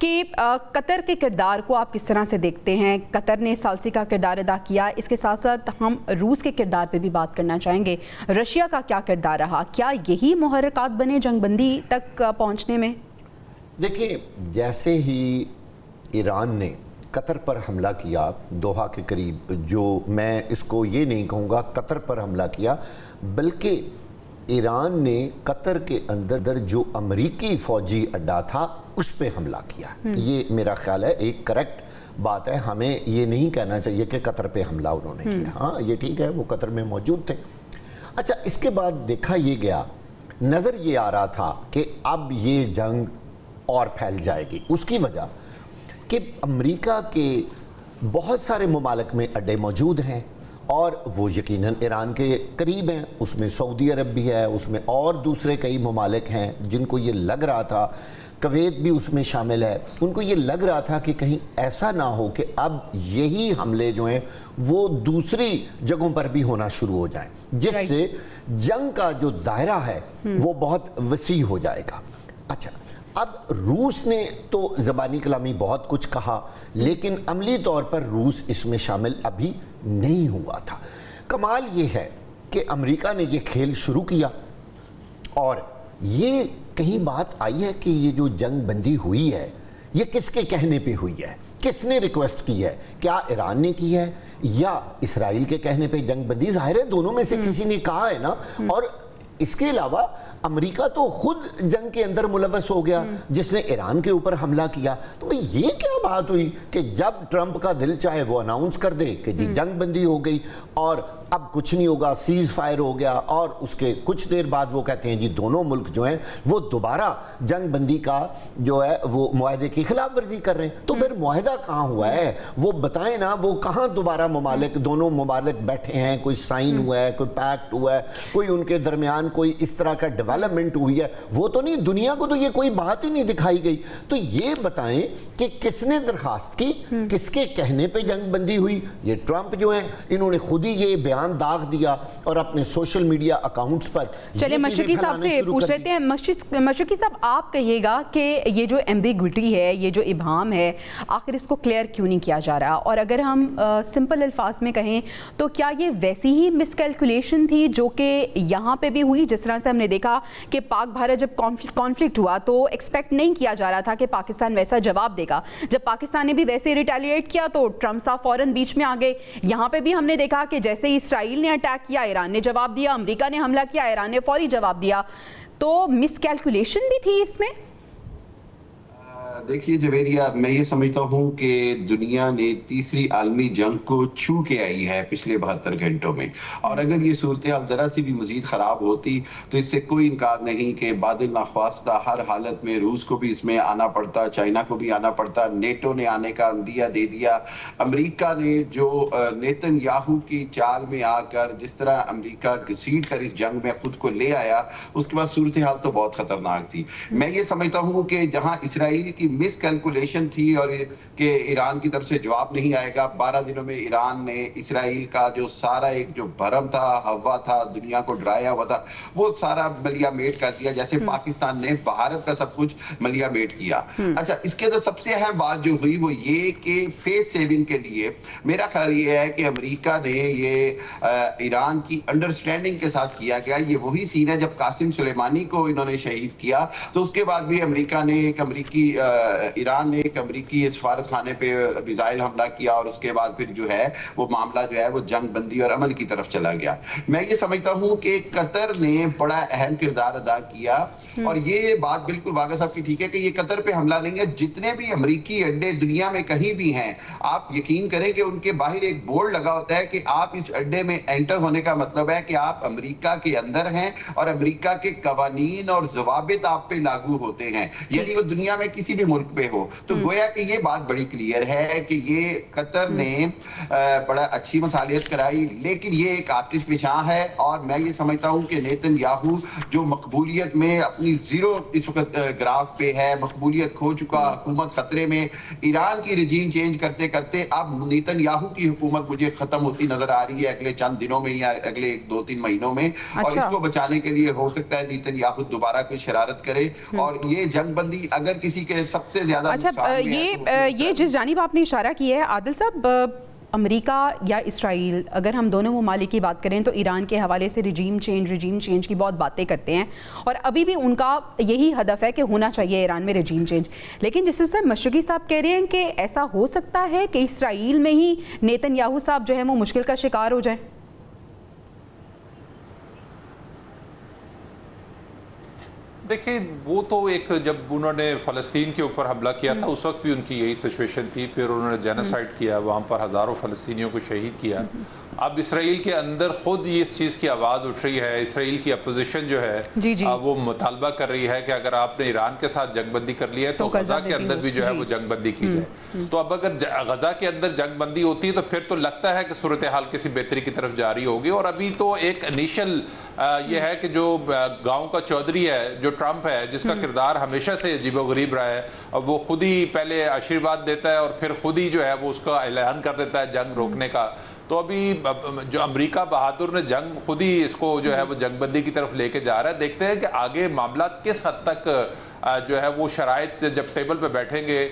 کہ قطر کے کردار کو آپ کس طرح سے دیکھتے ہیں؟ قطر نے ثالثی کا کردار ادا کیا، اس کے ساتھ ساتھ ہم روس کے کردار پہ بھی بات کرنا چاہیں گے۔ رشیا کا کیا کردار رہا؟ کیا یہی محرکات بنے جنگ بندی تک پہنچنے میں؟ دیکھیں، جیسے ہی ایران نے قطر پر حملہ کیا دوحہ کے قریب، جو میں اس کو یہ نہیں کہوں گا قطر پر حملہ کیا، بلکہ ایران نے قطر کے اندر جو امریکی فوجی اڈا تھا اس پہ حملہ کیا۔ یہ میرا خیال ہے ایک کریکٹ بات ہے، ہمیں یہ نہیں کہنا چاہیے کہ قطر پہ حملہ انہوں نے کیا۔ ہاں یہ ٹھیک ہے، وہ قطر میں موجود تھے۔ اچھا، اس کے بعد دیکھا یہ گیا، نظر یہ آ رہا تھا کہ اب یہ جنگ اور پھیل جائے گی۔ اس کی وجہ کہ امریکہ کے بہت سارے ممالک میں اڈے موجود ہیں اور وہ یقیناً ایران کے قریب ہیں، اس میں سعودی عرب بھی ہے، اس میں اور دوسرے کئی ممالک ہیں جن کو یہ لگ رہا تھا، کویت بھی اس میں شامل ہے، ان کو یہ لگ رہا تھا کہ کہیں ایسا نہ ہو کہ اب یہی حملے جو ہیں وہ دوسری جگہوں پر بھی ہونا شروع ہو جائیں، جس سے جنگ کا جو دائرہ ہے وہ بہت وسیع ہو جائے گا۔ اچھا، اب روس نے تو زبانی کلامی بہت کچھ کہا، لیکن عملی طور پر روس اس میں شامل ابھی نہیں ہوا تھا۔ کمال یہ ہے کہ امریکہ نے یہ کھیل شروع کیا، اور یہ کہیں بات آئی ہے کہ یہ جو جنگ بندی ہوئی ہے یہ کس کے کہنے پہ ہوئی ہے، کس نے ریکویسٹ کی ہے؟ کیا ایران نے کی ہے یا اسرائیل کے کہنے پہ جنگ بندی؟ ظاہر ہے دونوں میں سے کسی نے کہا ہے نا۔ اور اس کے علاوہ امریکہ تو خود جنگ کے اندر ملوث ہو گیا، جس نے ایران کے اوپر حملہ کیا۔ تو یہ کیا بات ہوئی کہ جب ٹرمپ کا دل چاہے وہ اناؤنس کر دے کہ جی جنگ بندی ہو گئی اور اب کچھ نہیں ہوگا، سیز فائر ہو گیا، اور اس کے کچھ دیر بعد وہ کہتے ہیں جی دونوں ملک جو ہیں وہ دوبارہ جنگ بندی کا جو ہے وہ معاہدے کی خلاف ورزی کر رہے ہیں۔ تو پھر معاہدہ کہاں ہوا ہے؟ وہ بتائیں نا، وہ کہاں دوبارہ دونوں ممالک بیٹھے ہیں، کوئی سائن ہوا ہے، کوئی پیکٹ ہوا ہے، کوئی ان کے درمیان کوئی اس طرح کا ڈیولپمنٹ ہوئی ہے؟ وہ تو نہیں، دنیا کو تو یہ کوئی بات ہی نہیں دکھائی گئی۔ تو یہ بتائیں کہ کس نے درخواست کی، کس کے کہنے پہ جنگ بندی ہوئی؟ یہ ٹرمپ جو ہیں انہوں نے خود ہی یہ بیان داغ دیا اور اپنے سوشل میڈیا اکاؤنٹس پر۔ چلے مشرقی صاحب سے پوچھ لیتے ہیں، مشرقی صاحب آپ کہیے گا کہ یہ جو ایمبیگوٹی ہے، یہ جو ابہام ہے، آخر اس کو کلیئر کیوں نہیں کیا جا رہا؟ اور اگر ہم سمپل الفاظ میں کہیں تو کیا یہ ویسی ہی مس کیلکولیشن تھی جو کہ یہاں پہ بھی ہوئی؟ جس طرح سے ہم نے دیکھا کہ پاک بھارت جب کانفلکٹ ہوا تو ایکسپیکٹ نہیں کیا جا رہا تھا کہ پاکستان ویسا جواب دے گا، جب پاکستان نے بھی ویسے ریٹیلیٹ کیا تو ٹرمپ صاحب فوراً بیچ میں آ گئے۔ یہاں پہ بھی ہم نے دیکھا کہ جیسے ہی اسرائیل نے اٹیک کیا ایران نے جواب دیا، امریکہ نے حملہ کیا ایران نے فوری جواب دیا۔ تو مس کیلکولیشن بھی تھی اس میں؟ دیکھیے جویریہ، میں یہ سمجھتا ہوں کہ دنیا نے تیسری عالمی جنگ کو چھو کے آئی ہے پچھلے 72 گھنٹوں میں، اور اگر یہ صورتحال ذرا سی بھی مزید خراب ہوتی تو اس سے کوئی انکار نہیں کہ بادل ناخواستہ ہر حالت میں روس کو بھی اس میں آنا پڑتا، چائنا کو بھی آنا پڑتا، نیٹو نے آنے کا عندیہ دے دیا۔ امریکہ نے جو نیتن یاہو کی چال میں آ کر جس طرح امریکہ گھسیٹ کر اس جنگ میں خود کو لے آیا، اس کے بعد صورتحال تو بہت خطرناک تھی۔ میں یہ سمجھتا ہوں کہ جہاں اسرائیل کی مس کیلکولیشن تھی اور کہ ایران کی طرف سے جواب نہیں آئے گا، 12 دنوں میں ایران نے اسرائیل کا جو سارا ایک جو بھرم تھا، ہوا تھا، دنیا کو ڈرایا ہوا تھا، وہ سارا ملیا میٹ کر دیا، جیسے پاکستان نے بھارت کا سب کچھ ملیا میٹ کیا۔ اچھا، اس کے اندر سب سے اہم بات جو ہوئی وہ یہ کہ فیس سیونگ کے لیے میرا خیال یہ ہے کہ امریکہ نے یہ ایران کی انڈرسٹینڈنگ کے ساتھ کیا گیا۔ یہ وہی سین ہے جب قاسم سلیمانی کو انہوں نے شہید کیا تو اس کے بعد بھی ایران نے ایک امریکی سفارت خانے پہ میزائل حملہ کیا، اور اس کے بعد پھر جو ہے وہ معاملہ جو ہے وہ جنگ بندی اور امن کی طرف چلا گیا۔ میں یہ سمجھتا ہوں کہ قطر نے بڑا اہم کردار ادا کیا، اور یہ بات بالکل باغا صاحب کی ٹھیک ہے کہ یہ قطر پہ حملہ نہیں ہے۔ جتنے بھی امریکی اڈے دنیا میں کہیں بھی ہیں، آپ یقین کریں کہ ان کے باہر ایک بورڈ لگا ہوتا ہے کہ آپ اس اڈے میں انٹر ہونے کا مطلب ہے کہ آپ امریکہ کے اندر ہیں اور امریکہ کے قوانین اور ضوابط آپ پہ لاگو ہوتے ہیں، یعنی وہ دنیا میں کسی بھی ملک پہ ہو۔ تو گویا کہ یہ بات بڑی کلیئر ہے کہ یہ قطر نے بڑا اچھی مصالحت کرائی، لیکن یہ ایک آتش فشاں ہے، اور میں یہ سمجھتا ہوں کہ نیتن یاہو جو مقبولیت میں اپنی زیرو اس وقت گراف پہ ہے، مقبولیت کھو چکا، حکومت خطرے میں، ایران کی رجیم چینج کرتے کرتے اب نیتن یاہو کی حکومت مجھے ختم ہوتی نظر آ رہی ہے اگلے چند دنوں میں یا اگلے 2-3 مہینوں میں، اور اس کو بچانے کے لیے ہو سکتا ہے نیتن یاہو دوبارہ کوئی شرارت کرے، اور یہ جنگ بندی اگر کسی کے سب سب سے زیادہ اچھا نقصان میں ہے تو یہ جس جانب آپ نے اشارہ کیا ہے عادل صاحب، امریکہ یا اسرائیل، اگر ہم دونوں ممالک کی بات کریں تو ایران کے حوالے سے رجیم چینج کی بہت باتیں کرتے ہیں، اور ابھی بھی ان کا یہی ہدف ہے کہ ہونا چاہیے ایران میں رجیم چینج، لیکن جس طرح مشرقی صاحب کہہ رہے ہیں کہ ایسا ہو سکتا ہے کہ اسرائیل میں ہی نیتن یاہو صاحب جو ہے وہ مشکل کا شکار ہو جائیں۔ دیکھیں وہ تو ایک جب انہوں نے فلسطین کے اوپر حملہ کیا تھا اس وقت بھی ان کی یہی سچویشن تھی، پھر انہوں نے جینوسائیڈ کیا، وہاں پر ہزاروں فلسطینیوں کو شہید کیا۔ اب اسرائیل کے اندر خود یہ اس چیز کی آواز اٹھ رہی ہے، اسرائیل کی اپوزیشن جو ہے وہ مطالبہ کر رہی ہے کہ اگر آپ نے ایران کے ساتھ جنگ بندی کر لی ہے تو غزہ کے اندر بھی جو ہے وہ جنگ بندی کی جائے۔ تو اب اگر غزہ کے اندر جنگ بندی ہوتی ہے تو پھر تو لگتا ہے کہ صورتحال کسی بہتری کی طرف جاری ہوگی، اور ابھی تو ایک انیشل یہ ہے کہ جو گاؤں کا چودھری ہے جو ٹرمپ ہے، جس کا کردار ہمیشہ سے عجیب و غریب رہا ہے، وہ خود ہی پہلے آشیرواد دیتا ہے اور پھر خود ہی جو ہے وہ اس کا اعلان کر دیتا ہے جنگ روکنے کا۔ تو ابھی جو امریکہ بہادر نے جنگ خود ہی اس کو جو ہے وہ جنگ بندی کی طرف لے کے جا رہا ہے۔ دیکھتے ہیں کہ آگے معاملات کس حد تک جو ہے وہ شرائط جب ٹیبل پہ بیٹھیں گے،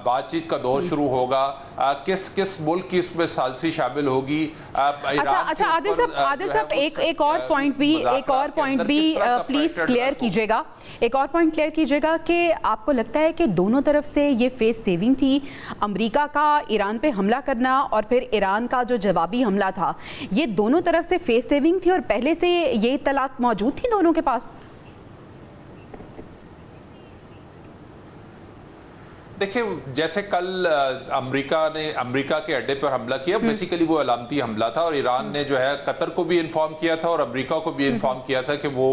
بات چیت کا دور شروع ہوگا، کس ملک کی اس میں ثالثی شامل ہوگی۔ اچھا عادل صاحب ایک اور پوائنٹ بھی پلیز کلیئر کیجیے گا، ایک اور پوائنٹ کلیئر کیجیے گا کہ آپ کو لگتا ہے کہ دونوں طرف سے یہ فیس سیونگ تھی، امریکہ کا ایران پہ حملہ کرنا اور پھر ایران کا جو جوابی حملہ تھا، یہ دونوں طرف سے فیس سیونگ تھی اور پہلے سے یہ اطلاعات موجود تھی دونوں کے پاس؟ دیکھیں جیسے کل امریکہ کے اڈے پر حملہ کیا، بیسیکلی وہ علامتی حملہ تھا، اور ایران نے جو ہے قطر کو بھی انفارم کیا تھا اور امریکہ کو بھی انفارم کیا تھا کہ وہ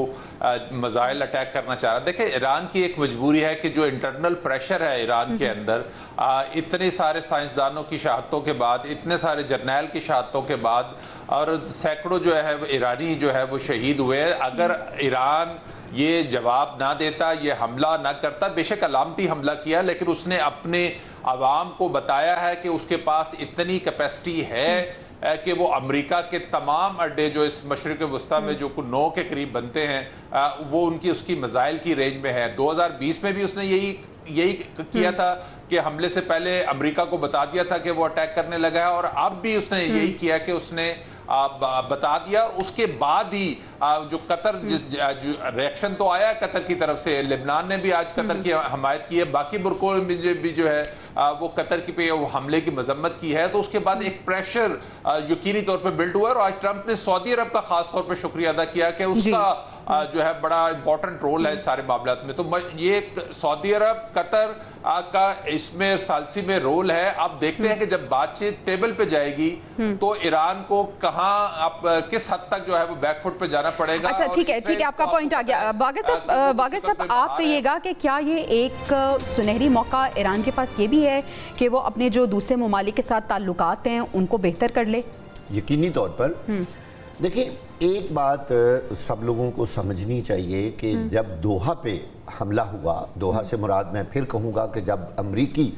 میزائل اٹیک کرنا چاہ رہا۔ دیکھیں ایران کی ایک مجبوری ہے کہ جو انٹرنل پریشر ہے ایران کے اندر، اتنے سارے سائنسدانوں کی شہادتوں کے بعد، اتنے سارے جرنیل کی شہادتوں کے بعد، اور سینکڑوں جو ہے ایرانی جو ہے وہ شہید ہوئے، اگر ایران یہ جواب نہ دیتا، یہ حملہ نہ کرتا، بے شک علامتی حملہ کیا لیکن اس نے اپنے عوام کو بتایا ہے کہ اس کے پاس اتنی کیپیسٹی ہے کہ وہ امریکہ کے تمام اڈے جو اس مشرق وسطیٰ میں جو 9 کے قریب بنتے ہیں، وہ اس کی میزائل کی رینج میں ہے۔ 2020 میں بھی اس نے یہی کیا تھا کہ حملے سے پہلے امریکہ کو بتا دیا تھا کہ وہ اٹیک کرنے لگا ہے، اور اب بھی اس نے یہی کیا کہ اس نے بتا دیا، اور اس کے بعد ہی جو قطر ریاکشن تو آیا قطر کی طرف سے، لبنان نے بھی آج قطر کی حمایت کی ہے، باقی برقوں میں بھی جو ہے وہ قطر کی پہ وہ حملے کی مذمت کی ہے، تو اس کے بعد ایک پریشر یقینی طور پہ بلڈ ہوا ہے، اور آج ٹرمپ نے سعودی عرب کا خاص طور پہ شکریہ ادا کیا کہ اس کا جو ہے بڑا امپورٹنٹ رول ہے اس سارے معاملات میں۔ تو یہ سعودی عرب قطر کا اس میں ثالثی میں رول ہے۔ اب دیکھتے ہیں کہ جب بات چیت ٹیبل پہ جائے گی تو ایران کو کہاں کس حد تک جو ہے وہ بیک فٹ پہ جانا پڑے گا۔ اچھا ٹھیک ہے آپ کا پوائنٹ آ گیا۔ باغر صاحب آپ کہیے گا کہ کیا یہ ایک سنہری موقع ایران کے پاس یہ بھی ہے کہ وہ اپنے جو دوسرے ممالک کے ساتھ تعلقات ہیں ان کو بہتر کر لے؟ یقینی طور پر دیکھیں ایک بات سب لوگوں کو سمجھنی چاہیے کہ جب دوحہ پہ حملہ ہوا، دوحہ سے مراد میں پھر کہوں گا کہ جب امریکی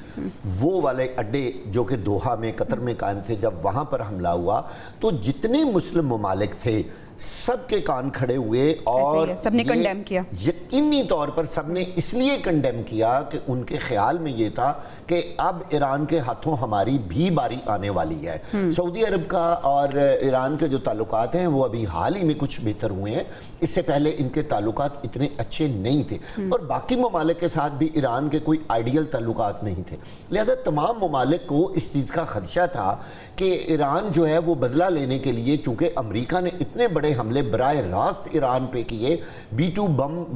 وہ والے اڈے جو کہ دوحہ میں قطر میں قائم تھے، جب وہاں پر حملہ ہوا تو جتنے مسلم ممالک تھے سب کے کان کھڑے ہوئے، اور سب نے کنڈیم کیا، یقینی طور پر سب نے اس لیے کنڈیم کیا کہ ان کے خیال میں یہ تھا کہ اب ایران کے ہاتھوں ہماری بھی باری آنے والی ہے۔ سعودی عرب کا اور ایران کے جو تعلقات ہیں وہ ابھی حال ہی میں کچھ بہتر ہوئے ہیں، اس سے پہلے ان کے تعلقات اتنے اچھے نہیں تھے، اور باقی ممالک کے ساتھ بھی ایران کے کوئی آئیڈیل تعلقات نہیں تھے، لہذا تمام ممالک کو اس چیز کا خدشہ تھا کہ ایران جو ہے وہ بدلہ لینے کے لیے، چونکہ امریکہ نے اتنے بڑے حملے براہ راست ایران پہ کیے B-2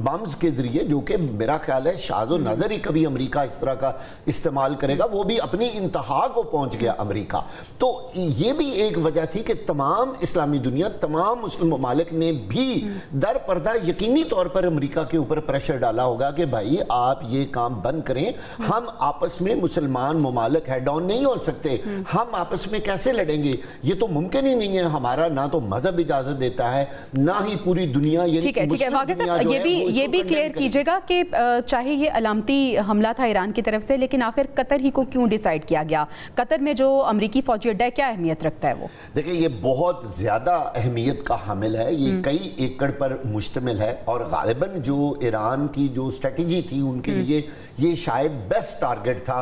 بمز کے ذریعے، جو کہ میرا خیال ہے شاذ و نظر ہی کبھی امریکہ اس طرح کا استعمال کرے گا، وہ بھی اپنی انتہا کو پہنچ گیا امریکہ۔ تو یہ بھی ایک وجہ تھی کہ تمام اسلامی دنیا، تمام مسلم ممالک نے بھی در پردہ یقینی طور پر امریکہ کے اوپر پریشر ڈالا ہوگا کہ بھائی آپ یہ کام بند کریں، ہم آپس میں مسلمان ممالک ہیڈ آن نہیں ہو سکتے، ہم آپس میں کیسے لڑیں گے؟ یہ تو ممکن ہی نہیں ہے، ہمارا نہ تو مذہب اجازت دیتا ہے، نہ ہی پوری دنیا۔ ٹھیک ہے واقع صاحب یہ بھی کلیئر کیجئے گا کہ چاہے یہ علامتی حملہ تھا ایران کی طرف سے، لیکن آخر قطر ہی کو کیوں ڈیسائیڈ کیا گیا؟ قطر میں جو امریکی فوجی اڈہ ہے کیا اہمیت رکھتا ہے وہ؟ دیکھیں یہ بہت زیادہ اہمیت کا حامل ہے, یہ کئی ایکڑ پر مشتمل ہے, اور غالباً جو ایران کی جو اسٹریٹجی تھی ان کے لیے یہ شاید بیسٹ ٹارگٹ تھا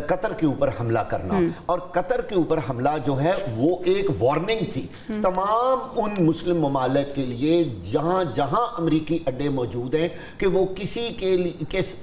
قطر کے اوپر حملہ کرنا, اور قطر کے اوپر حملہ جو ہے وہ ایک وارننگ تھی تمام ان مسلم ممالک کے لیے جہاں جہاں امریکی اڈے موجود ہیں کہ وہ کسی کے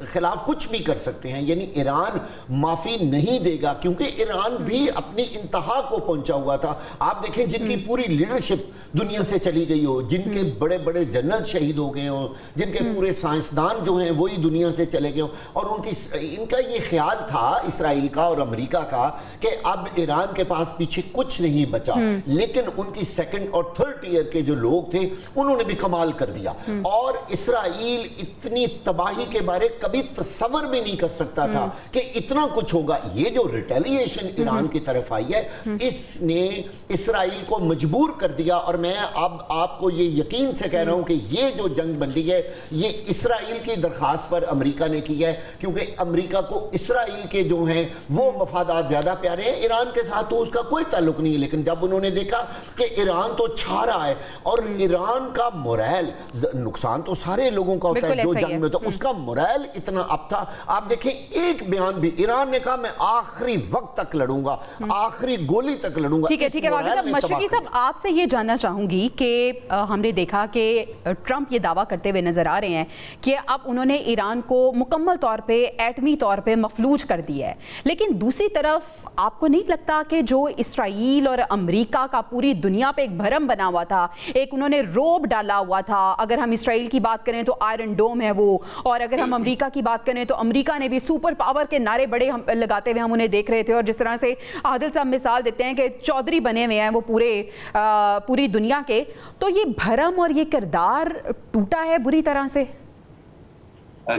خلاف کچھ بھی کر سکتے ہیں. یعنی ایران معافی نہیں دے گا, کیونکہ ایران بھی اپنی انتہا کو پہنچا ہوا تھا. آپ دیکھیں جن کی پوری لیڈرشپ دنیا سے چلی گئی ہو, جن کے بڑے بڑے جنرل شہید ہو گئے ہوں, جن کے پورے سائنسدان جو ہیں وہی دنیا سے چلے گئے ہوں, اور ان کا یہ خیال تھا اسرائیل کا اور امریکہ کا کہ اب ایران کے پاس پیچھے کچھ نہیں بچا. لیکن ان کی سیکنڈ اور تھرڈ ٹیئر کے جو لوگ تھے انہوں نے بھی کمال کر دیا, اور اسرائیل اتنی تباہی کے بارے کبھی تصور بھی نہیں کر سکتا تھا کہ اتنا کچھ ہوگا. یہ جو ریٹیلیشن ایران کی طرف آئی ہے اس نے اسرائیل کو مجبور کر دیا, اور میں اب آپ کو یہ یقین سے کہہ رہا ہوں کہ یہ جو جنگ بندی ہے یہ اسرائیل کی درخواست پر امریکہ نے کی ہے, کیونکہ امریکہ کو اسرائیل کے جو ہیں وہ مفادات زیادہ پیارے ہیں, ایران کے ساتھ تو اس کا کوئی تعلق نہیں ہے. لیکن جب انہوں نے دیکھا کہ ایران تو چھا رہا ہے اور ایران کا موریل, نقصان تو سارے لوگوں کا ہوتا ہے جو جنگ میں, تو اس کا موریل اتنا اپ تھا. آپ دیکھیں ایک بیان بھی ایران نے کہا میں آخری وقت تک لڑوں گا, آخری گولی تک لڑوں گا. ٹھیک ہے مشرقی صاحب, آپ سے یہ جاننا چاہوں گی کہ ہم نے دیکھا کہ ٹرمپ یہ دعویٰ کرتے ہوئے نظر آ رہے ہیں کہ اب انہوں نے ایران کو مکمل طور پہ ایٹمی طور پہ مفلوج کر دیا ہے, لیکن دوسری طرف آپ کو نہیں لگتا کہ جو اسرائیل اور امریکہ کا پوری دنیا پہ ایک بھرم بنا ہوا تھا, ایک انہوں نے روب ڈالا ہوا تھا, اگر ہم اسرائیل کی بات کریں تو آئرن ڈوم ہے وہ, اور اگر ہم امریکہ کی بات کریں تو امریکہ نے بھی سپر پاور کے نعرے بڑے لگاتے ہوئے ہم انہیں دیکھ رہے تھے, اور جس طرح سے عادل صاحب مثال دیتے ہیں کہ چودھری بنے ہوئے ہیں وہ پوری دنیا کے, تو یہ بھرم اور یہ کردار ٹوٹا ہے بری طرح سے.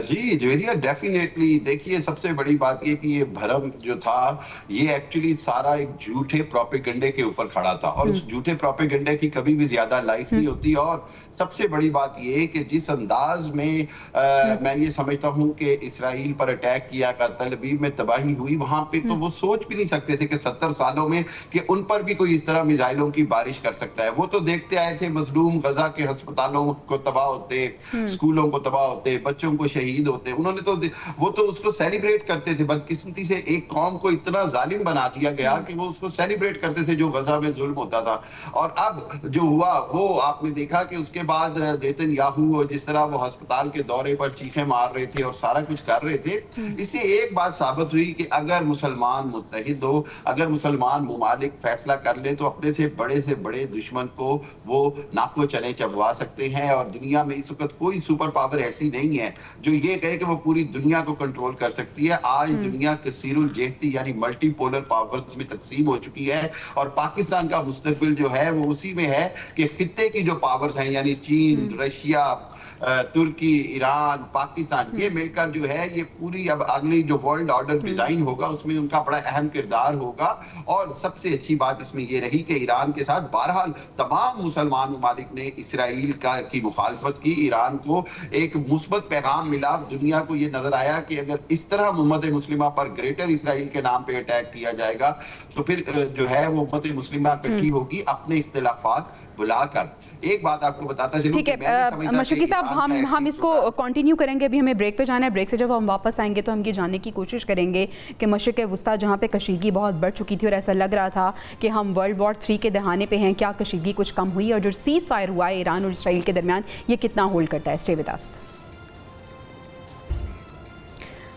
جی جویریہ ڈیفینیٹلی, دیکھیے سب سے بڑی بات یہ کہ یہ بھرم جو تھا یہ ایکچولی سارا ایک جھوٹے پروپیگنڈے کے اوپر کھڑا تھا, اور اس جھوٹے پروپیگنڈے کی کبھی بھی زیادہ لائف نہیں ہوتی. اور سب سے بڑی بات یہ کہ جس انداز میں میں یہ سمجھتا ہوں کہ اسرائیل پر اٹیک کیا کا تل ابیب میں تباہی ہوئی, وہاں پہ تو وہ سوچ بھی نہیں سکتے تھے کہ 70 سالوں میں کہ ان پر بھی کوئی اس طرح میزائلوں کی بارش کر سکتا ہے. وہ تو دیکھتے آئے تھے مظلوم غزہ کے ہسپتالوں کو تباہ ہوتے, اسکولوں کو تباہ ہوتے, بچوں کو شہید ہوتے, انہوں نے تو وہ تو اس کو سیلیبریٹ کرتے تھے. بدقسمتی سے ایک قوم کو اتنا ظالم بنا دیا گیا کہ وہ اس کو سیلیبریٹ کرتے تھے جو غزہ میں ظلم ہوتا تھا. اور اب جو ہوا وہ آپ نے دیکھا کہ اس کے بعد نیتن یاہو جس طرح وہ ہسپتال کے دورے پر چیخیں مار رہے تھے اور سارا کچھ کر رہے تھے, اس سے ایک بات ثابت ہوئی کہ اگر مسلمان متحد ہو, اگر مسلمان ممالک فیصلہ کر لیں تو اپنے سے بڑے دشمن کو وہ ناکو چنے چبوا سکتے ہیں. اور دنیا میں اس وقت کوئی سپر پاور ایسی نہیں ہے جو یہ کہے کہ وہ پوری دنیا کو کنٹرول کر سکتی ہے. آج دنیا کثیر الجہتی یعنی ملٹی پولر پاورز میں تقسیم ہو چکی ہے, اور پاکستان کا مستقبل جو ہے وہ اسی میں ہے کہ خطے کی جو پاورز ہیں یعنی چین, رشیا, ترکی, ایران, پاکستان, یہ مل کر جو ہے یہ پوری اب اگلی جو ورلڈ آرڈر ڈیزائن ہوگا اس میں ان کا بڑا اہم کردار ہوگا. اور سب سے اچھی بات اس میں یہ رہی کہ ایران کے ساتھ بہرحال تمام مسلمان ممالک نے اسرائیل کی مخالفت کی. ایران کو ایک مثبت پیغام ملا, دنیا کو یہ نظر آیا کہ اگر اس طرح امت مسلمہ پر گریٹر اسرائیل کے نام پہ اٹیک کیا جائے گا تو پھر جو ہے وہ امت مسلمہ اکٹھی ہوگی اپنے اختلافات بلا کر. ایک بات آپ کو بتاتا چلوں, ٹھیک ہے مشرقی صاحب, ہم اس کو کنٹینیو کریں گے, ابھی ہمیں بریک پہ جانا ہے. بریک سے جب ہم واپس آئیں گے تو ہم یہ جاننے کی کوشش کریں گے کہ مشرق وسطیٰ جہاں پہ کشیدگی بہت بڑھ چکی تھی اور ایسا لگ رہا تھا کہ ہم ورلڈ وار 3 کے دہانے پہ ہیں, کیا کشیدگی کچھ کم ہوئی, اور جو سیز فائر ہوا ہے ایران اور اسرائیل کے درمیان یہ کتنا ہولڈ کرتا ہے. Stay with us.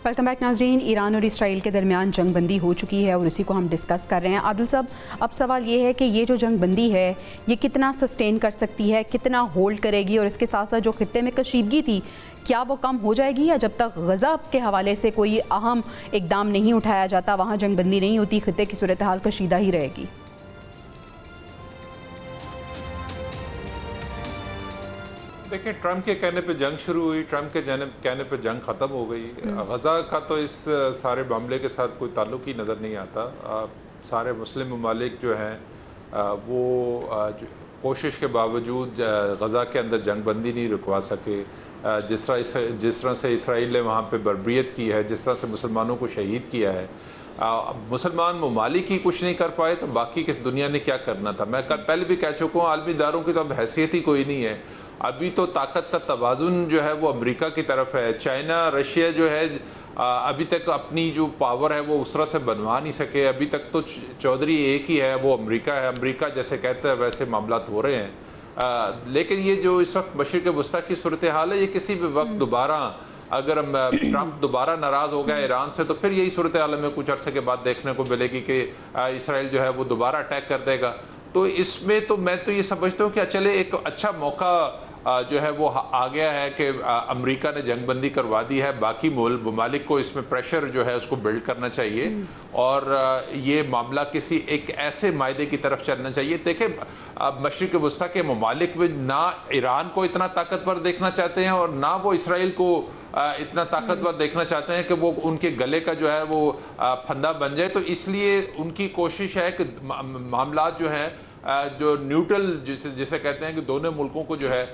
Welcome back ناظرین. ایران اور اسرائیل کے درمیان جنگ بندی ہو چکی ہے اور اسی کو ہم ڈسکس کر رہے ہیں. عادل صاحب, اب سوال یہ ہے کہ یہ جو جنگ بندی ہے یہ کتنا سسٹین کر سکتی ہے, کتنا ہولڈ کرے گی, اور اس کے ساتھ ساتھ جو خطے میں کشیدگی تھی کیا وہ کم ہو جائے گی, یا جب تک غزہ کے حوالے سے کوئی اہم اقدام نہیں اٹھایا جاتا, وہاں جنگ بندی نہیں ہوتی, خطے کی صورتحال کشیدہ ہی رہے گی؟ دیکھیں, ٹرمپ کے کہنے پہ جنگ شروع ہوئی, ٹرمپ کے کہنے پہ جنگ ختم ہو گئی. غزہ کا تو اس سارے معاملے کے ساتھ کوئی تعلق ہی نظر نہیں آتا. سارے مسلم ممالک جو ہیں وہ کوشش کے باوجود غزہ کے اندر جنگ بندی نہیں رکوا سکے. جس طرح سے اسرائیل نے وہاں پہ بربریت کی ہے, جس طرح سے مسلمانوں کو شہید کیا ہے, مسلمان ممالک ہی کچھ نہیں کر پائے تو باقی کس دنیا نے کیا کرنا تھا. میں پہلے بھی کہہ چکا ہوں عالمی اداروں کی تو اب حیثیت ہی کوئی نہیں ہے. ابھی تو طاقت کا توازن جو ہے وہ امریکہ کی طرف ہے. چائنا رشیا جو ہے ابھی تک اپنی جو پاور ہے وہ اس طرح سے بنوا نہیں سکے. ابھی تک تو چودھری ایک ہی ہے, وہ امریکہ ہے. امریکہ جیسے کہتا ہے ویسے معاملات ہو رہے ہیں. لیکن یہ جو اس وقت مشرق وسطیٰ کی صورتحال ہے, یہ کسی بھی وقت دوبارہ اگر ٹرمپ دوبارہ ناراض ہو گیا ایران سے تو پھر یہی صورتحال ہمیں کچھ عرصے کے بعد دیکھنے کو ملے گی کہ اسرائیل جو ہے وہ دوبارہ اٹیک کر دے گا. تو اس میں تو میں تو یہ سمجھتا ہوں کہ چلے ایک اچھا موقع جو ہے وہ آ گیا ہے کہ امریکہ نے جنگ بندی کروا دی ہے. باقی ممالک کو اس میں پریشر جو ہے اس کو بلڈ کرنا چاہیے اور یہ معاملہ کسی ایک ایسے معاہدے کی طرف چلنا چاہیے. دیکھیں مشرق وسطیٰ کے ممالک میں نہ ایران کو اتنا طاقتور دیکھنا چاہتے ہیں اور نہ وہ اسرائیل کو اتنا طاقتور دیکھنا چاہتے ہیں کہ وہ ان کے گلے کا جو ہے وہ پھندا بن جائے. تو اس لیے ان کی کوشش ہے کہ معاملات جو ہیں جو نیوٹرل جسے کہتے ہیں کہ دونوں ملکوں کو جو ہے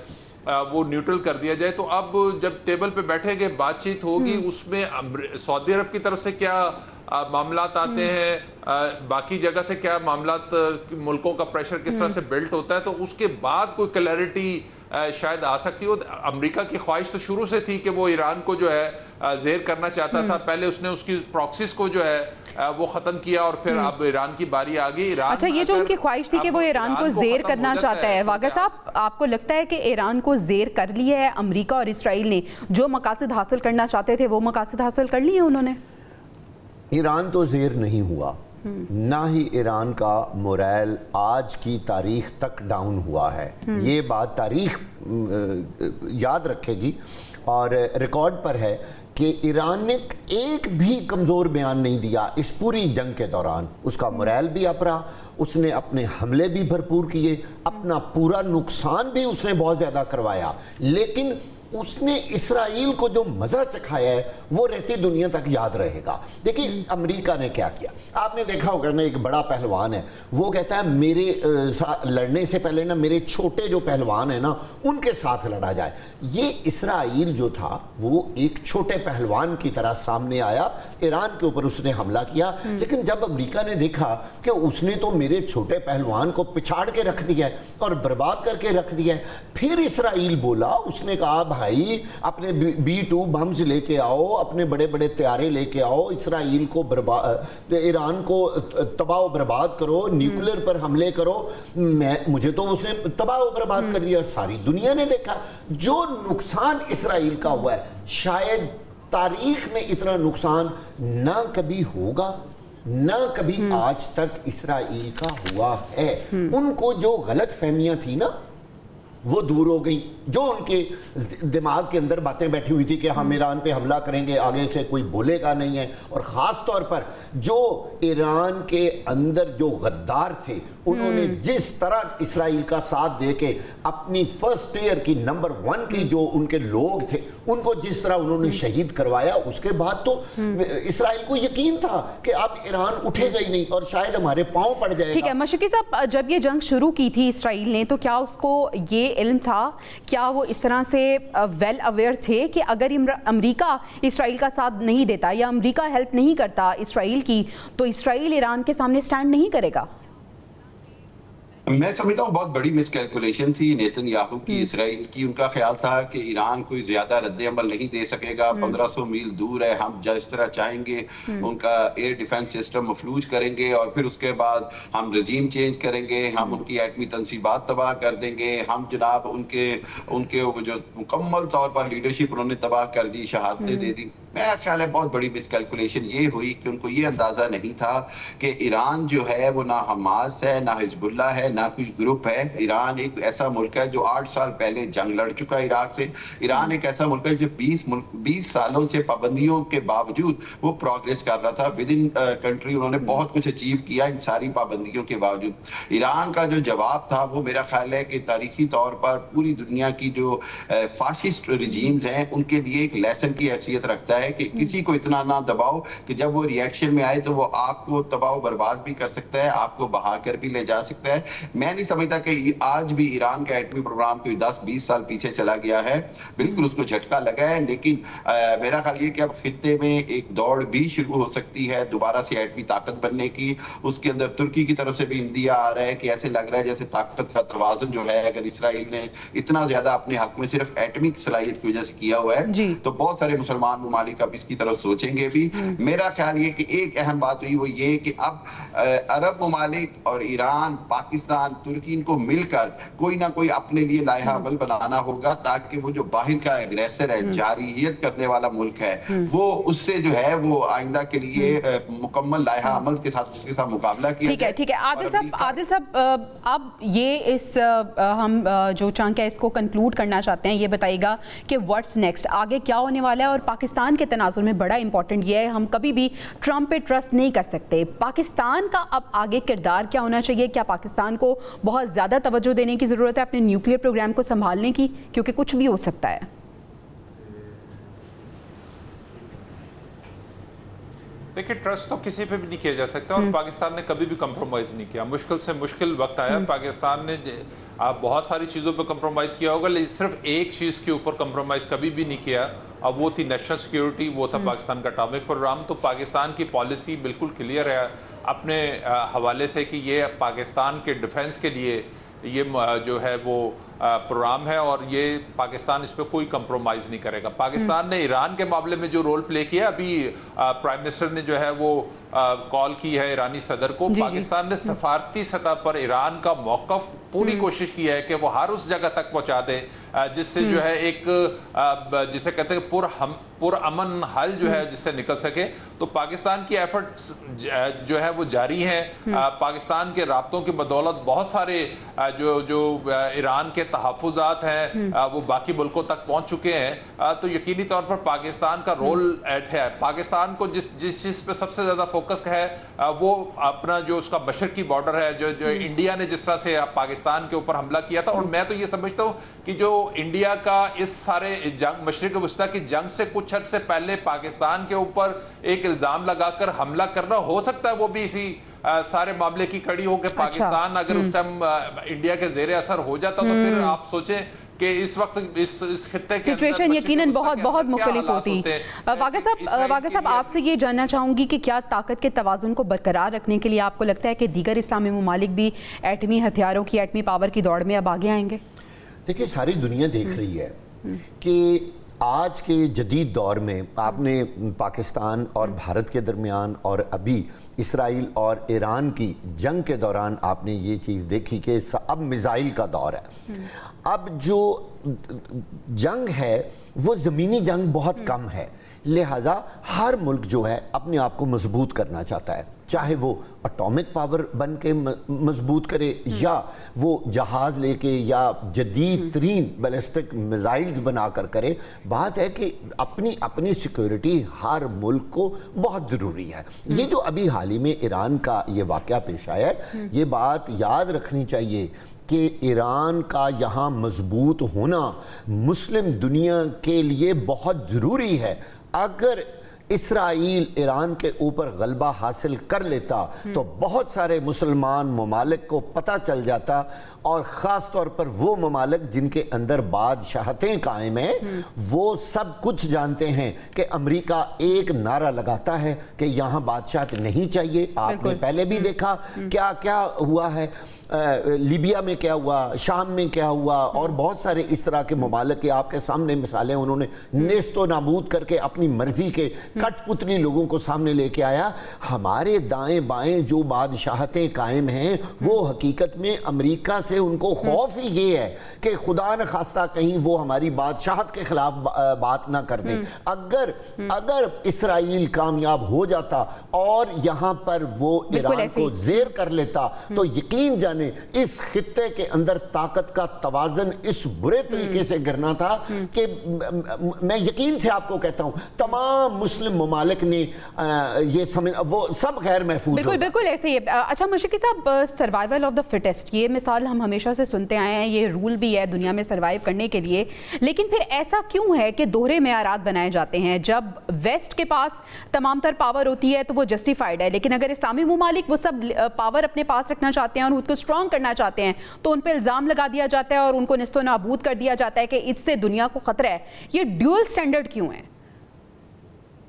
وہ نیوٹرل کر دیا جائے. تو اب جب ٹیبل پہ بیٹھیں گے بات چیت ہوگی, اس میں سعودی عرب کی طرف سے کیا معاملات آتے ہیں, باقی جگہ سے کیا معاملات, ملکوں کا پریشر کس طرح سے بلٹ ہوتا ہے, تو اس کے بعد کوئی کلیئرٹی شاید آ سکتی ہو. امریکہ کی خواہش تو شروع سے تھی کہ وہ ایران کو جو ہے زیر کرنا چاہتا تھا. پہلے اس نے اس کی پراکسیز کو جو ہے وہ ختم کیا اور پھر اب ایران کی باری آ گئی. اچھا, یہ جو ان کی خواہش تھی کہ وہ ایران کو زیر کرنا چاہتا ہے, واقع صاحب آپ کو لگتا ہے کہ ایران کو زیر کر لیا ہے امریکہ اور اسرائیل نے؟ جو مقاصد حاصل کرنا چاہتے تھے وہ مقاصد حاصل کر لیے انہوں نے؟ ایران تو زیر نہیں ہوا, نہ ہی ایران کا مورائل آج کی تاریخ تک ڈاؤن ہوا ہے. یہ بات تاریخ یاد رکھے گی اور ریکارڈ پر ہے کہ ایران نے ایک بھی کمزور بیان نہیں دیا اس پوری جنگ کے دوران. اس کا مورائل بھی اپ رہا, اس نے اپنے حملے بھی بھرپور کیے, اپنا پورا نقصان بھی اس نے بہت زیادہ کروایا, لیکن اس نے اسرائیل کو جو مزہ چکھایا ہے وہ رہتی دنیا تک یاد رہے گا. دیکھیں امریکہ نے کیا کیا, آپ نے دیکھا ہوگا نا, ایک بڑا پہلوان ہے وہ کہتا ہے میرے لڑنے سے پہلے نا میرے چھوٹے جو پہلوان ہیں نا ان کے ساتھ لڑا جائے. یہ اسرائیل جو تھا وہ ایک چھوٹے پہلوان کی طرح سامنے آیا, ایران کے اوپر اس نے حملہ کیا. لیکن جب امریکہ نے دیکھا کہ اس نے تو میرے چھوٹے پہلوان کو پچھاڑ کے رکھ دیا ہے اور برباد کر کے رکھ دیا ہے, پھر اسرائیل بولا, اس نے کہا بھائی اپنے B-2 بمز لے کے آؤ, اپنے بڑے بڑے طیارے لے کے آؤ, اسرائیل کو ایران کو تباہ و برباد کرو, نیوکلیر پر حملے کرو. مجھے تو اس نے تباہ و برباد کر دیا. ساری دنیا نے دیکھا جو نقصان اسرائیل کا ہوا ہے, شاید تاریخ میں اتنا نقصان نہ کبھی ہوگا نہ کبھی آج تک اسرائیل کا ہوا ہے. ان کو جو غلط فہمیاں تھی نا وہ دور ہو گئی, جو ان کے دماغ کے اندر باتیں بیٹھی ہوئی تھی کہ ہم ایران پہ حملہ کریں گے, آگے سے کوئی بولے گا نہیں ہے. اور خاص طور پر جو ایران کے اندر جو غدار تھے انہوں نے جس طرح اسرائیل کا ساتھ دے کے اپنی فرسٹ ایئر کی نمبر 1 کی جو ان کے لوگ تھے ان کو جس طرح انہوں نے شہید کروایا, اس کے بعد تو اسرائیل کو یقین تھا کہ اب ایران اٹھے گا ہی نہیں اور شاید ہمارے پاؤں پڑ جائے گا. ٹھیک ہے مشرقی صاحب, جب یہ جنگ شروع کی تھی اسرائیل نے تو کیا اس کو یہ علم تھا, کیا وہ اس طرح سے ویل اویئر تھے کہ اگر امریکہ اسرائیل کا ساتھ نہیں دیتا یا امریکہ ہیلپ نہیں کرتا اسرائیل کی تو اسرائیل ایران کے سامنے سٹینڈ نہیں کرے گا؟ میں سمجھتا ہوں بہت بڑی مس کیلکولیشن تھی نیتن یاہو کی اسرائیل کی. ان کا خیال تھا کہ ایران کوئی زیادہ رد عمل نہیں دے سکے گا, 1500 میل دور ہے, ہم جس طرح چاہیں گے ان کا ایئر ڈیفنس سسٹم مفلوج کریں گے اور پھر اس کے بعد ہم رجیم چینج کریں گے, ہم ان کی ایٹمی تنصیبات تباہ کر دیں گے, ہم جناب ان کے جو مکمل طور پر لیڈرشپ انہوں نے تباہ کر دی, شہادتیں دے دی. میرا خیال ہے بہت بڑی مس کیلکولیشن یہ ہوئی کہ ان کو یہ اندازہ نہیں تھا کہ ایران جو ہے وہ نہ حماس ہے, نہ حزب اللہ ہے, نہ کوئی گروپ ہے. ایران ایک ایسا ملک ہے جو 8 سال پہلے جنگ لڑ چکا ہے عراق سے. ایران ایک ایسا ملک ہے جو 20 سالوں سے پابندیوں کے باوجود وہ پروگریس کر رہا تھا ود ان کنٹری. انہوں نے بہت کچھ اچیو کیا ان ساری پابندیوں کے باوجود. ایران کا جو جواب تھا وہ میرا خیال ہے کہ تاریخی طور پر پوری دنیا کی جو فاشسٹ رجیمز ہیں ان کے لیے ایک لیسن کی حیثیت رکھتا ہے ہے کہ کسی کو اتنا نہ دباؤ کہ جب وہ ریئیکشن میں آئے تو وہ آپ کو تباہ و برباد بھی کر سکتا ہے, آپ کو بہا کر بھی لے جا سکتا ہے. میں نہیں سمجھتا کہ آج بھی ایران کا ایٹمی پروگرام کوئی 10-20 سال پیچھے چلا گیا ہے, بالکل اس کو جھٹکا لگا ہے. لیکن میرا خیال یہ کہ اب خطے میں ایک دوڑ بھی شروع ہو سکتی ہے دوبارہ سے ایٹمی طاقت بننے کی. اس کے اندر ترکی کی طرف سے بھی اندیا آ رہا ہے کہ ایسے لگ رہا ہے جیسے طاقت کا توازن جو ہے اگر اسرائیل نے اتنا زیادہ اپنے حق میں صرف ایٹمی صلاحیت کی وجہ سے کیا ہوا ہے تو بہت سارے مسلمان ممالک اب اس کی طرف سوچیں گے بھی. میرا خیال یہ کہ ایک اہم بات ہوئی وہ یہ کہ اب عرب ممالک اور ایران, پاکستان, ترکی ان کو مل کر کوئی نہ کوئی اپنے لیے لائحہ عمل بنانا ہوگا تاکہ وہ جو باہر کا ایگریسر ہے, جارحیت کرنے والا ملک ہے, وہ اس سے جو ہے وہ آئندہ کے لیے مکمل لائحہ عمل کے ساتھ اس کے ساتھ مقابلہ کیا. ٹھیک ہے. عادل صاحب اب یہ اس ہم جو چانک ہے اس کو کنکلوڈ کرنا چاہتے ہیں, یہ بتائیے گا کہ واٹس نیکسٹ, آگے کیا ہونے والا ہے. اور پاکستان کے تناظر میں بڑا امپورٹنٹ یہ ہے, ہم کبھی بھی ٹرمپ پہ ٹرسٹ نہیں کر سکتے. پاکستان کا اب آگے کردار کیا ہونا چاہیے؟ کیا پاکستان کو بہت زیادہ توجہ دینے کی ضرورت ہے اپنے نیوکلیئر پروگرام کو سنبھالنے کی, کیونکہ کچھ بھی ہو سکتا ہے؟ دیکھیں, ٹرسٹ تو کسی پہ بھی نہیں کیا جا سکتا اور پاکستان نے کبھی بھی کمپرومائز نہیں کیا. مشکل سے مشکل وقت آیا, پاکستان نے بہت ساری چیزوں پہ کمپرومائز کیا ہوگا لیکن صرف ایک چیز کے اوپر کمپرومائز کبھی بھی نہیں کیا, اب وہ تھی نیشنل سیکیورٹی, وہ تھا پاکستان کا اٹامک پروگرام. تو پاکستان کی پالیسی بالکل کلیئر ہے اپنے حوالے سے کہ یہ پاکستان کے ڈیفنس کے لیے یہ جو ہے وہ پروگرام ہے اور یہ پاکستان اس پہ کوئی کمپرومائز نہیں کرے گا. پاکستان نے ایران کے معاملے میں جو رول پلے کیا, ابھی پرائم منسٹر نے جو ہے وہ کال کی ہے ایرانی صدر کو, پاکستان نے سفارتی سطح پر ایران کا موقف پوری کوشش کی ہے کہ وہ ہر اس جگہ تک پہنچا دے جس سے جو ہے ایک جسے کہتے ہیں پر امن حل جو ہے جس سے نکل سکے. تو پاکستان کی ایفرٹس جو ہے وہ جاری ہیں. پاکستان کے رابطوں کی بدولت بہت سارے جو ایران کے تحفظات ہیں وہ باقی ملکوں تک پہنچ چکے ہیں. تو یقینی طور پر پاکستان کا رول ہے. پاکستان کو جس چیز پہ سب سے زیادہ فوکس ہے وہ اپنا جو اس کا مشرقی بارڈر ہے, جو انڈیا نے جس طرح سے پاکستان کے اوپر حملہ کیا تھا. اور میں تو یہ سمجھتا ہوں کہ جو انڈیا کا اس سارے جنگ مشرق وسطیٰ کی جنگ سے کچھ عرصے پہلے پاکستان کے اوپر ایک الزام لگا کر حملہ کرنا, ہو سکتا ہے وہ بھی اسی سارے معاملے کی کڑی ہو کہ پاکستان اگر اس ٹائم انڈیا کے زیر اثر ہو جاتا تو پھر آپ سوچیں کہ اس وقت اس خطے کے سچویشن یقیناً بہت مختلف ہوتی. واقع صاحب آپ سے یہ جاننا چاہوں گی کہ کیا طاقت کے توازن کو برقرار رکھنے کے لیے آپ کو لگتا ہے کہ دیگر اسلامی ممالک بھی ایٹمی ہتھیاروں کی, ایٹمی پاور کی دوڑ میں اب آگے آئیں گے؟ دیکھیں, ساری دنیا دیکھ رہی ہے کہ آج کے جدید دور میں آپ نے پاکستان اور بھارت کے درمیان اور ابھی اسرائیل اور ایران کی جنگ کے دوران آپ نے یہ چیز دیکھی کہ اب میزائل کا دور ہے. اب جو جنگ ہے وہ زمینی جنگ بہت کم ہے, لہٰذا ہر ملک جو ہے اپنے آپ کو مضبوط کرنا چاہتا ہے, چاہے وہ اٹامک پاور بن کے مضبوط کرے یا وہ جہاز لے کے یا جدید ترین بیلسٹک میزائلز بنا کر کرے. بات ہے کہ اپنی سیکیورٹی ہر ملک کو بہت ضروری ہے. یہ جو ابھی حال ہی میں ایران کا یہ واقعہ پیش آیا ہے, یہ بات یاد رکھنی چاہیے کہ ایران کا یہاں مضبوط ہونا مسلم دنیا کے لیے بہت ضروری ہے. اگر اسرائیل ایران کے اوپر غلبہ حاصل کر لیتا تو بہت سارے مسلمان ممالک کو پتہ چل جاتا, اور خاص طور پر وہ ممالک جن کے اندر بادشاہتیں قائم ہیں وہ سب کچھ جانتے ہیں کہ امریکہ ایک نعرہ لگاتا ہے کہ یہاں بادشاہت نہیں چاہیے. آپ نے پہلے بھی دیکھا کیا کیا ہوا ہے, لیبیا میں کیا ہوا, شام میں کیا ہوا, اور بہت سارے اس طرح کے ممالک کے آپ کے سامنے مثالیں انہوں نے نیست و نابود کر کے اپنی مرضی کے کٹ پتلی لوگوں کو سامنے لے کے آیا. ہمارے دائیں بائیں جو بادشاہتیں قائم ہیں وہ حقیقت میں امریکہ سے ان کو خوف ہی یہ ہے کہ خدا نہ خواستہ کہیں وہ ہماری بادشاہت کے خلاف بات نہ کر دیں. اگر اسرائیل کامیاب ہو جاتا اور یہاں پر وہ ایران کو زیر کر لیتا تو یقین جانے اس خطے کے اندر طاقت کا توازن اس برے طریقے سے گرنا تھا کہ میں یقین سے آپ کو کہتا ہوں تمام مسلم مسلم ممالک نے یہ سمجھ وہ سب غیر محفوظ بالکل ہوتا. بالکل ایسے ہی. اچھا مشرقی صاحب، سروائیول آف دا فٹسٹ یہ مثال ہم ہمیشہ سے سنتے آئے ہیں، یہ رول بھی ہے دنیا میں سروائیو کرنے کے لیے، لیکن پھر ایسا کیوں ہے کہ دوہرے معیارات بنائے جاتے ہیں؟ جب ویسٹ کے پاس تمام تر پاور ہوتی ہے تو وہ جسٹیفائڈ ہے، لیکن اگر اسلامی ممالک وہ سب پاور اپنے پاس رکھنا چاہتے ہیں اور خود کو اسٹرانگ کرنا چاہتے ہیں تو ان پہ الزام لگا دیا جاتا ہے اور ان کو نیست و نابود کر دیا جاتا ہے کہ اس سے دنیا کو خطرہ ہے. یہ ڈیول سٹینڈرڈ کیوں ہے؟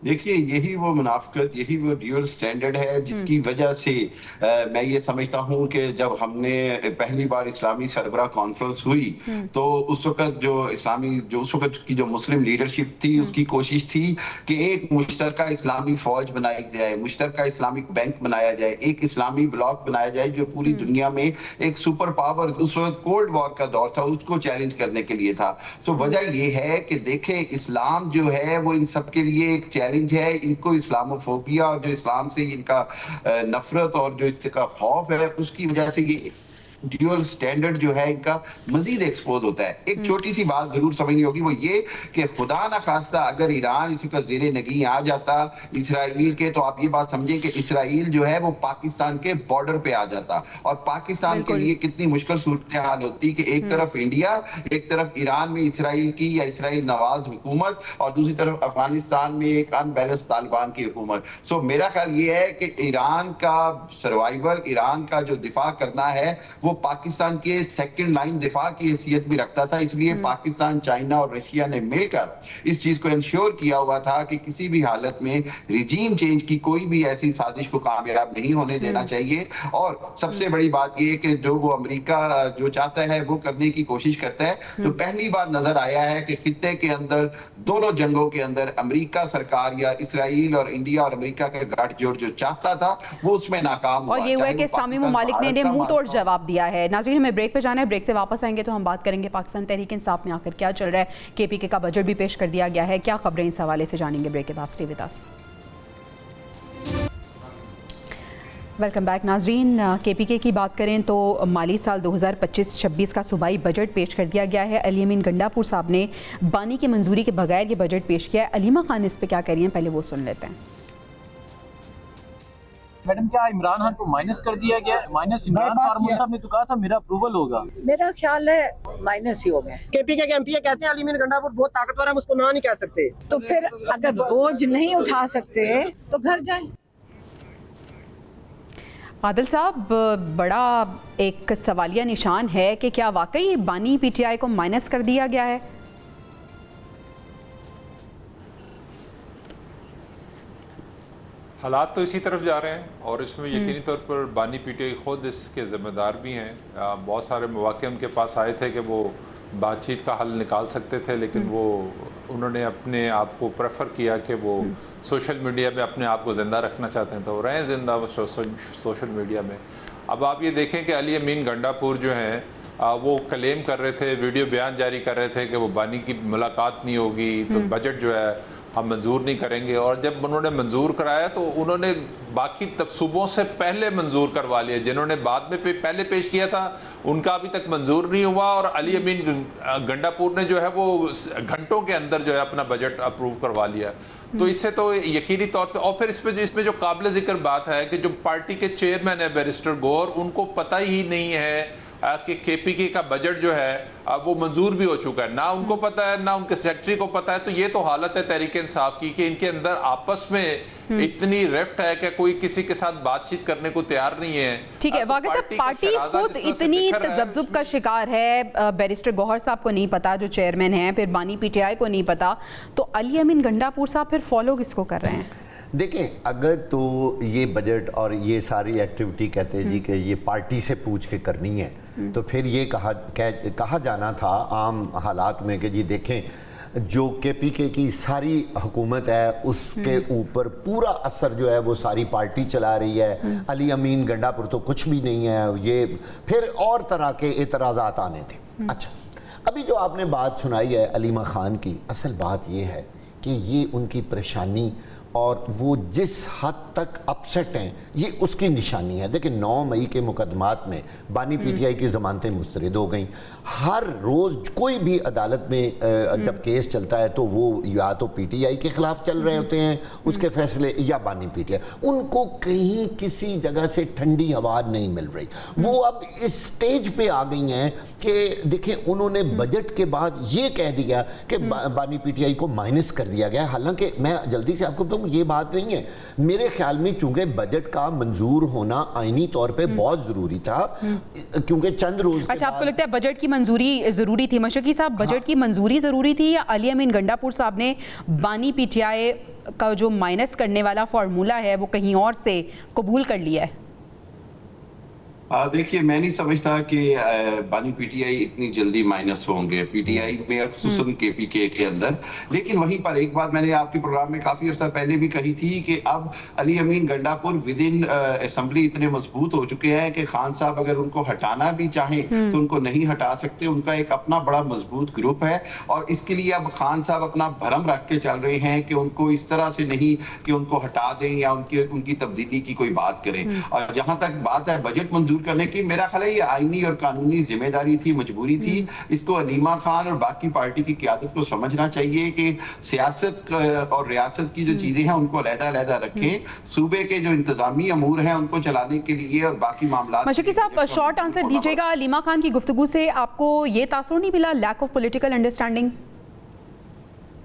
دیکھیے یہی وہ منافقت، یہی وہ ڈیول سٹینڈرڈ ہے جس کی وجہ سے میں یہ سمجھتا ہوں کہ جب ہم نے پہلی بار اسلامی سربراہ کانفرنس ہوئی تو اس وقت جو اس وقت کی جو مسلم لیڈرشپ تھی اس کی کوشش تھی کہ ایک مشترکہ اسلامی فوج بنائی جائے، مشترکہ اسلامک بینک بنایا جائے، ایک اسلامی بلاک بنایا جائے جو پوری دنیا میں ایک سپر پاور، اس وقت کولڈ وار کا دور تھا، اس کو چیلنج کرنے کے لیے تھا. سو وجہ یہ ہے کہ دیکھیں اسلام جو ہے وہ ان سب کے لیے ایک چیلنج ہے. ان کو اسلاموفوبیا اور جو اسلام سے ان کا نفرت اور جو اس کا خوف ہے اس کی وجہ سے یہ ڈیول سٹینڈرڈ جو ہے ان کا مزید ایکسپوز ہوتا ہے. ایک چھوٹی سی بات ضرور سمجھنی ہوگی، وہ یہ کہ خدا نہ خواستہ اگر ایران اسی کا زیر نگین آ جاتا اسرائیل کے، تو آپ یہ بات سمجھیں کہ اسرائیل جو ہے وہ پاکستان کے بارڈر پہ آ جاتا اور پاکستان کے لیے کتنی مشکل صورتحال ہوتی کہ ایک طرف انڈیا، ایک طرف ایران میں اسرائیل کی یا اسرائیل نواز حکومت اور دوسری طرف افغانستان میں ایک ان بیلنس طالبان کی حکومت. سو میرا خیال یہ ہے کہ ایران کا سروائیول، ایران کا جو دفاع کرنا ہے وہ پاکستان کے سیکنڈ لائن دفاع کی حیثیت بھی رکھتا تھا. اس لیے پاکستان، چائنا اور رشیا نے مل کر اس چیز کو انشور کیا ہوا تھا کہ کسی بھی حالت میں ریجیم چینج کی کوئی بھی ایسی سازش کو کامیاب نہیں ہونے دینا چاہیے. اور سب سے بڑی بات یہ کہ جو وہ امریکہ جو چاہتا ہے وہ کرنے کی کوشش کرتا ہے. تو پہلی بار نظر آیا ہے کہ خطے کے اندر دونوں جنگوں کے اندر امریکہ سرکار یا اسرائیل اور انڈیا اور امریکہ کا گٹھ جوڑ جو چاہتا تھا وہ اس میں ناکام ہوا. اور یہ ہوا ہے کہ اسلامی ممالک نے انہیں منہ توڑ جواب دیا ہے. ناظرین ہمیں بریک پہ جانا ہے، بریک سے واپس آئیں گے تو ہم بات کریں گے پاکستان تحریک انصاف میں آخر کیا چل رہا ہے. کے پی کے کا بجٹ بھی پیش کر دیا گیا ہے، کیا خبریں اس حوالے سے جانیں گے بریک کے بعد. Stay with us. Welcome back ناظرین. کے پی کے کی بات کریں تو مالی سال 2025-26 کا صوبائی بجٹ پیش کر دیا گیا ہے. علی امین گنڈاپور صاحب نے بانی کی منظوری کے بغیر یہ بجٹ پیش کیا ہے. علیمہ خان اس پہ کیا کہہ رہی ہیں، پہلے وہ سن لیتے ہیں. میڈم کیا عمران خان کو مائنس کر دیا گیا؟ مائنس عمران خان صاحب نے تو کہا تھا میرا اپروول ہوگا. میرا خیال ہے مائنس ہی ہو گئے. کے پی کے ایم پی کہتے ہیں علی امین گنڈاپور بہت طاقتور ہے، ہم اس کو نہ نہیں کہہ سکتے. تو پھر اگر بوجھ نہیں اٹھا سکتے تو گھر جائیں. عادل صاحب، بڑا ایک سوالیہ نشان ہے کہ کیا واقعی بانی پی ٹی آئی کو مائنس کر دیا گیا ہے؟ حالات تو اسی طرف جا رہے ہیں اور اس میں یقینی طور پر بانی پی ٹی آئی خود اس کے ذمہ دار بھی ہیں. بہت سارے مواقع ان کے پاس آئے تھے کہ وہ بات چیت کا حل نکال سکتے تھے، لیکن انہوں نے اپنے آپ کو پریفر کیا کہ وہ سوشل میڈیا میں اپنے آپ کو زندہ رکھنا چاہتے ہیں، تو وہ رہیں زندہ سوشل میڈیا میں. اب آپ یہ دیکھیں کہ علی امین گنڈاپور جو ہیں وہ کلیم کر رہے تھے، ویڈیو بیان جاری کر رہے تھے کہ وہ بانی کی ملاقات نہیں ہوگی تو بجٹ جو ہے ہم منظور نہیں کریں گے. اور جب انہوں نے منظور کرایا تو انہوں نے باقی صوبوں سے پہلے منظور کروا لیا. جنہوں نے بعد میں پہلے پیش کیا تھا ان کا ابھی تک منظور نہیں ہوا، اور علی امین گنڈاپور نے جو ہے وہ گھنٹوں کے اندر جو ہے اپنا بجٹ اپروو کروا لیا. تو اس سے تو یقینی طور پہ، اور پھر اس میں جو قابل ذکر بات ہے کہ جو پارٹی کے چیئرمین ہے بیرسٹر گور، ان کو پتہ ہی نہیں ہے کہ کے پی کے کا بجٹ جو ہے وہ منظور بھی ہو چکا ہے. نہ ان کو پتہ ہے، نہ ان کے سیکرٹری کو پتہ ہے. تو یہ تو حالت ہے تحریک انصاف کی کہ ان کے اندر آپس میں اتنی ریفٹ ہے کہ کوئی کسی کے ساتھ بات چیت کرنے کو تیار نہیں ہے. ٹھیک ہے، واقعی صاحب پارٹی خود اتنی تذبذب کا شکار ہے. بیرسٹر گوہر صاحب کو نہیں پتا جو چیئرمین ہیں، پھر بانی پی ٹی آئی کو نہیں پتا، تو علی امین گنڈاپور صاحب پھر فالو کس کو کر رہے ہیں؟ دیکھیں، اگر تو یہ بجٹ اور یہ ساری ایکٹیویٹی کہتے ہیں جی کہ یہ پارٹی سے پوچھ کے کرنی ہے، تو پھر یہ کہا جانا تھا عام حالات میں کہ جی دیکھیں جو کے پی کے کی ساری حکومت ہے اس کے اوپر پورا اثر جو ہے وہ ساری پارٹی چلا رہی ہے. علی امین گنڈاپور تو کچھ بھی نہیں ہے. یہ پھر اور طرح کے اعتراضات آنے تھے. اچھا، ابھی جو آپ نے بات سنائی ہے علیمہ خان کی، اصل بات یہ ہے کہ یہ ان کی پریشانی اور وہ جس حد تک اپسیٹ ہیں یہ اس کی نشانی ہے. دیکھیں 9 مئی کے مقدمات میں بانی پی ٹی آئی کی ضمانتیں مسترد ہو گئیں. ہر روز کوئی بھی عدالت میں جب کیس چلتا ہے تو وہ یا تو پی ٹی آئی کے خلاف چل رہے ہوتے ہیں اس کے فیصلے, یا بانی پی ٹی آئی. ان کو کہیں کسی جگہ سے ٹھنڈی ہوا نہیں مل رہی. وہ اب اس سٹیج پہ آ گئی ہیں کہ دیکھیں انہوں نے بجٹ کے بعد یہ کہہ دیا کہ بانی پی ٹی آئی کو مائنس کر دیا گیا. حالانکہ میں جلدی سے آپ کو بتاؤں یہ بات نہیں ہے. میرے خیال میں چونکہ بجٹ کا منظور ہونا آئینی طور پہ بہت ضروری تھا, کیونکہ چند روز. اچھا, آپ کو لگتا ہے بجٹ کی منظوری ضروری تھی؟ مشرقی صاحب, بجٹ کی منظوری ضروری تھی یا علی امین گنڈا پور صاحب نے بانی پی ٹی آئی کا جو مائنس کرنے والا فارمولا ہے وہ کہیں اور سے قبول کر لیا ہے؟ دیکھیے میں نہیں سمجھتا کہ بانی پی ٹی آئی اتنی جلدی مائنس ہوں گے پی ٹی آئی میں, خصوصاً کے پی کے اندر. لیکن وہیں پر ایک بات میں نے آپ کے پروگرام میں کافی عرصہ پہلے بھی کہی تھی کہ اب علی امین گنڈا پور ود ان اسمبلی اتنے مضبوط ہو چکے ہیں کہ خان صاحب اگر ان کو ہٹانا بھی چاہیں تو ان کو نہیں ہٹا سکتے. ان کا ایک اپنا بڑا مضبوط گروپ ہے, اور اس کے لیے اب خان صاحب اپنا بھرم رکھ کے چل رہے ہیں کہ ان کو اس طرح سے نہیں کہ ان کو ہٹا دیں یا ان کی تبدیلی کی کوئی بات کریں. اور جہاں تک بات ہے بجٹ منظور کرنے کی, میرا خیال ہے یہ آئینی اور قانونی ذمہ داری تھی, مجبوری تھی. اس کو علیمہ خان اور باقی پارٹی کی قیادت کو سمجھنا چاہیے کہ سیاست اور ریاست کی جو چیزیں ہیں ان کو علیحدہ علیحدہ رکھیں. صوبے کے جو انتظامی امور ہیں ان کو چلانے کے لیے اور باقی معاملات. مشرقی صاحب شارٹ آنسر دیجیے گا, علیمہ خان کی گفتگو سے آپ کو یہ تاثر نہیں ملا lack of political understanding?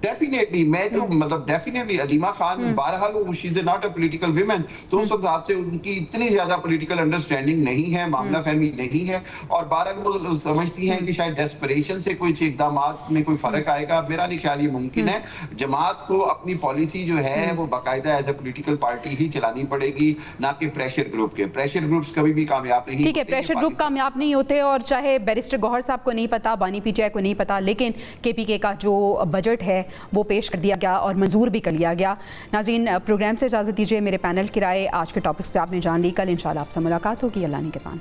Definitely میں تو مطلب ڈیفینیٹلی علیمہ خان بہرحال وہ she is not a political women, تو اس حساب سے ان کی اتنی زیادہ پولیٹیکل انڈرسٹینڈنگ نہیں ہے, معاملہ فہمی نہیں ہے, اور بہرحال وہ سمجھتی ہیں کہ شاید ڈیسپریشن سے کچھ اقدامات میں کوئی فرق آئے گا. میرا نہیں خیال یہ ممکن ہے. جماعت کو اپنی پالیسی جو ہے وہ باقاعدہ ایز اے پولیٹیکل پارٹی ہی چلانی پڑے گی, نہ کہ پریشر گروپ کے. پریشر گروپس کبھی بھی کامیاب نہیں. ٹھیک ہے, پریشر گروپ کامیاب نہیں ہوتے, اور چاہے بیرسٹر گوہر صاحب کو نہیں پتا, بانی پی ٹی آئی کو نہیں پتا, لیکن کے پی کے کا جو بجٹ ہے وہ پیش کر دیا گیا اور منظور بھی کر لیا گیا. ناظرین, پروگرام سے اجازت دیجیے. میرے پینل کی رائے آج کے ٹاپکس پہ آپ نے جان لی. کل انشاءاللہ آپ سے ملاقات ہوگی. اللہ نگہبان.